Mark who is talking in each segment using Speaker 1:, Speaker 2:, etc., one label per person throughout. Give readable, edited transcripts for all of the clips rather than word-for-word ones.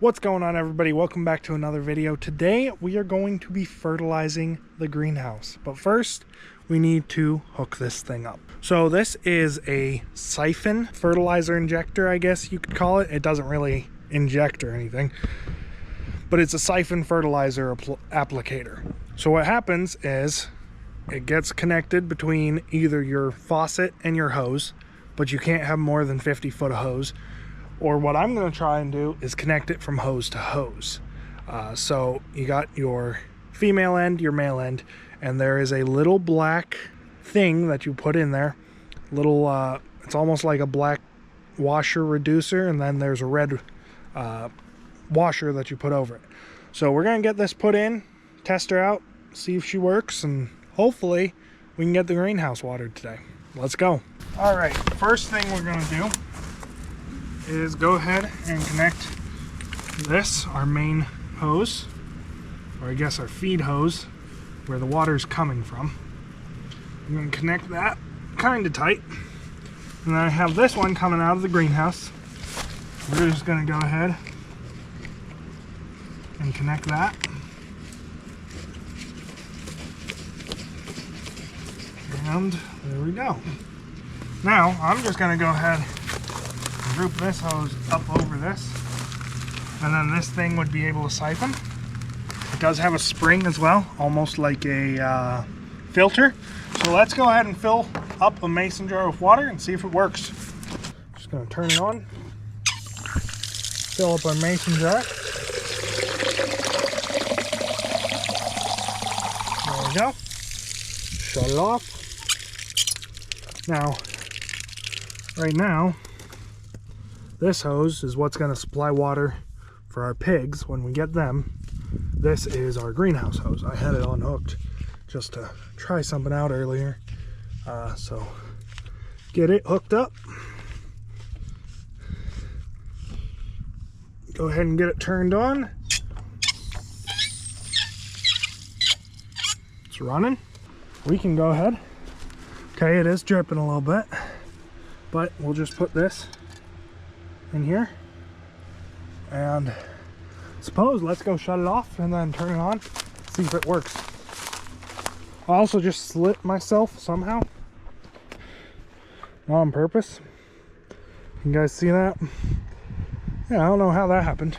Speaker 1: What's going on, everybody? Welcome back to another video. Today we are going to be fertilizing the greenhouse, but first we need to hook this thing up. So this is a siphon fertilizer injector, I guess you could call it. It doesn't really inject or anything, but it's a siphon fertilizer applicator. So what happens is it gets connected between either your faucet and your hose, but you can't have more than 50 foot of hose. Or what I'm going to try and do is connect it from hose to hose. So you got your female end, your male end, and there is a little black thing that you put in there. It's almost like a black washer reducer, and then there's a red washer that you put over it. So we're going to get this put in, test her out, see if she works, and hopefully we can get the greenhouse watered today. Let's go. All right, first thing we're going to do is go ahead and connect this, our main hose, or I guess our feed hose, where the water is coming from. I'm going to connect that kind of tight, and then I have this one coming out of the greenhouse. We're just going to go ahead and connect that. And there we go. Now I'm just going to go ahead group this hose up over this, and then this thing would be able to siphon. It does have a spring as well, almost like a filter. So let's go ahead and fill up a mason jar with water and see if it works. Just going to turn it on, fill up our mason jar. There we go. Shut it off. Now, right now, this hose is what's going to supply water for our pigs when we get them. This is our greenhouse hose. I had it unhooked just to try something out earlier. So get it hooked up. Go ahead and get it turned on. It's running. We can go ahead. Okay, it is dripping a little bit, but we'll just put this in here, and let's go shut it off and then turn it on, see if it works. I also just slit myself somehow, not on purpose. You guys see that? Yeah, I don't know how that happened,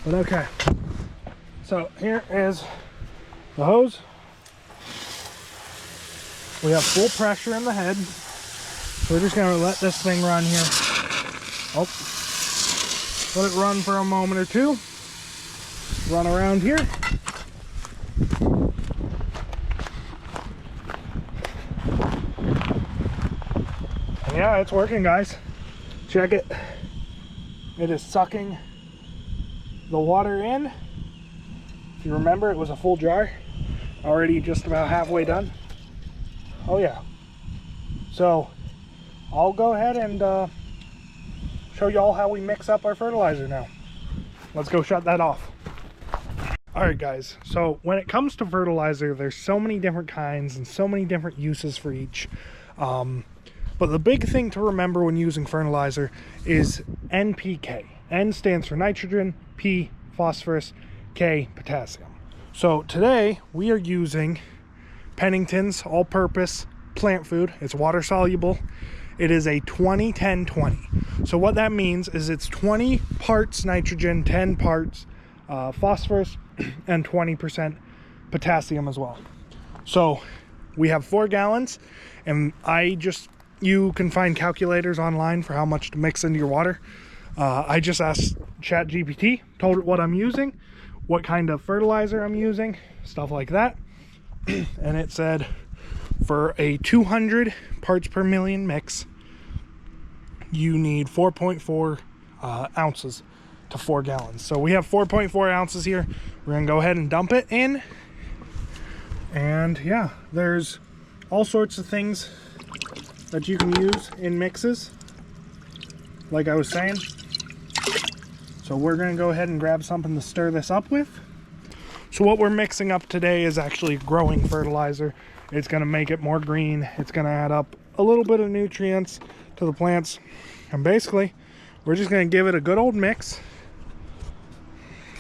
Speaker 1: but okay. So here is the hose. We have full pressure in the head, so we're just going to let this thing run here. Oh, let it run for a moment or two. Run around here. And yeah, it's working, guys. Check it. It is sucking the water in. If you remember, it was a full jar. Already just about halfway done. Oh yeah. So I'll go ahead and show y'all how we mix up our fertilizer now. Let's go shut that off. Alright guys, so when it comes to fertilizer, there's so many different kinds and so many different uses for each. But the big thing to remember when using fertilizer is NPK. N stands for nitrogen, P phosphorus, K potassium. So today we are using Pennington's all-purpose plant food. It's water soluble. It is a 20-10-20. So what that means is it's 20 parts nitrogen, 10 parts phosphorus, and 20% potassium as well. So we have 4 gallons, and you can find calculators online for how much to mix into your water. I just asked ChatGPT, told it what I'm using, what kind of fertilizer I'm using, stuff like that. And it said for a 200 parts per million mix, you need 4.4 ounces to 4 gallons. So we have 4.4 ounces here. We're gonna go ahead and dump it in. And yeah, there's all sorts of things that you can use in mixes, like I was saying. So we're gonna go ahead and grab something to stir this up with. So what we're mixing up today is actually growing fertilizer. It's going to make it more green. It's going to add up a little bit of nutrients to the plants. And basically, we're just going to give it a good old mix.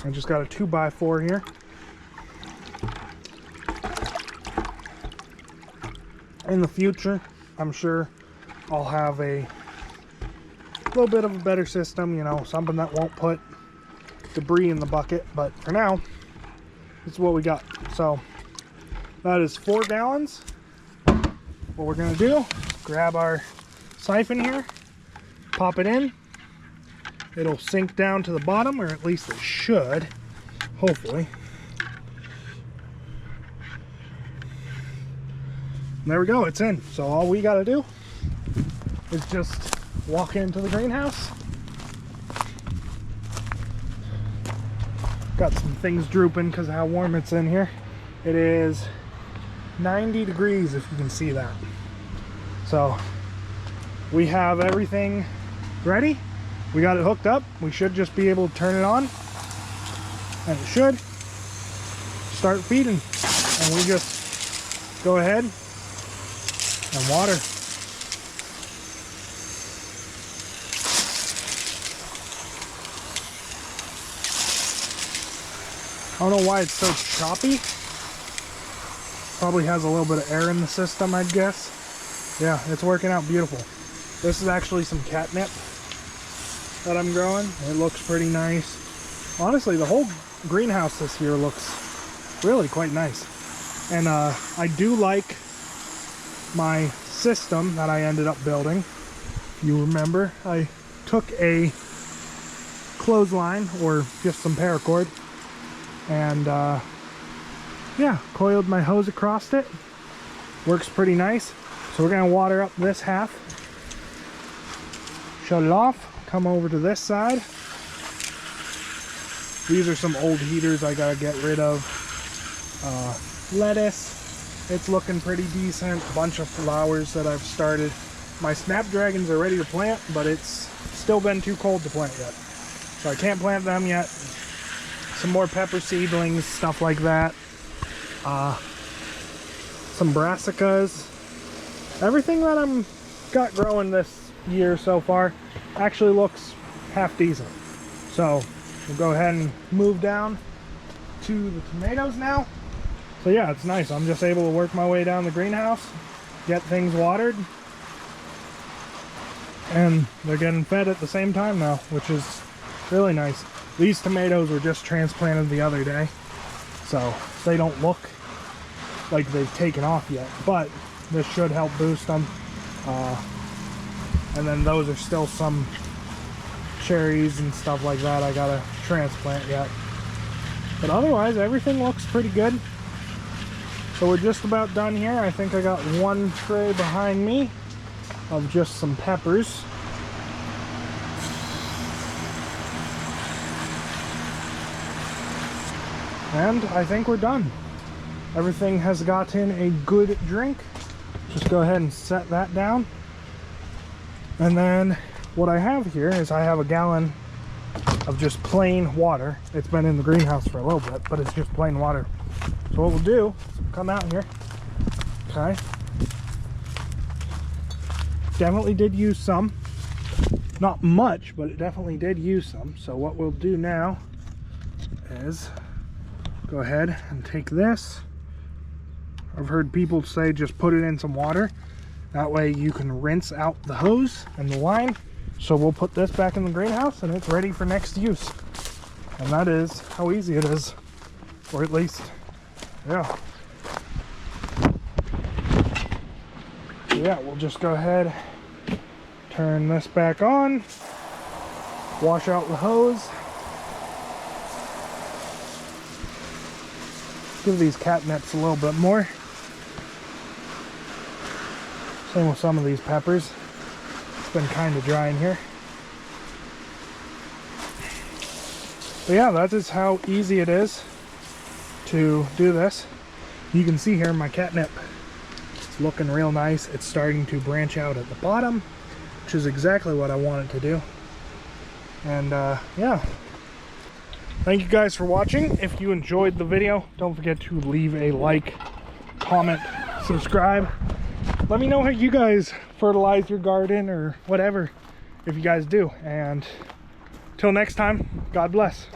Speaker 1: I just got a 2x4 here. In the future, I'm sure I'll have a little bit of a better system, you know, something that won't put debris in the bucket, but for now, this is what we got. So that is 4 gallons. What we're gonna do, grab our siphon here, pop it in. It'll sink down to the bottom, or at least it should, hopefully. There we go, it's in. So all we gotta do is just walk into the greenhouse. Got some things drooping because of how warm it's in here. It is 90 degrees, if you can see that. So we have everything ready. We got it hooked up. We should just be able to turn it on, and it should start feeding. And we just go ahead and water. I don't know why it's so choppy. Probably has a little bit of air in the system, I'd guess. Yeah, it's working out beautiful. This is actually some catnip that I'm growing. It looks pretty nice. Honestly, the whole greenhouse this year looks really quite nice. And I do like my system that I ended up building. If you remember, I took a clothesline, or just some paracord, and yeah, coiled my hose across it. Works pretty nice. So we're gonna water up this half, shut it off, come over to this side. These are some old heaters I gotta get rid of. Lettuce, it's looking pretty decent. A bunch of flowers that I've started. My snapdragons are ready to plant, but it's still been too cold to plant yet, so I can't plant them yet. Some more pepper seedlings, stuff like that. Some brassicas. Everything that I'm got growing this year so far actually looks half decent. So we'll go ahead and move down to the tomatoes now. So yeah, it's nice. I'm just able to work my way down the greenhouse, get things watered, and they're getting fed at the same time now, which is really nice. These tomatoes were just transplanted the other day, so they don't look like they've taken off yet, but this should help boost them. And then those are still some cherries and stuff like that I gotta transplant yet. But otherwise, everything looks pretty good. So we're just about done here. I think I got one tray behind me of just some peppers. And I think we're done. Everything has gotten a good drink. Just go ahead and set that down. And then what I have here is I have a gallon of just plain water. It's been in the greenhouse for a little bit, but it's just plain water. So what we'll do, come out here. Okay. Definitely did use some. Not much, but it definitely did use some. So what we'll do now is go ahead and take this. I've heard people say just put it in some water. That way you can rinse out the hose and the line. So we'll put this back in the greenhouse and it's ready for next use. And that is how easy it is. Or at least, yeah. So yeah, we'll just go ahead, turn this back on, wash out the hose. Give these catnips a little bit more. Same with some of these peppers. It's been kind of dry in here. But yeah, that is how easy it is to do this. You can see here my catnip. It's looking real nice. It's starting to branch out at the bottom, which is exactly what I wanted to do. And yeah. Thank you guys for watching. If you enjoyed the video, don't forget to leave a like, comment, subscribe. Let me know how you guys fertilize your garden or whatever, if you guys do. And till next time, God bless.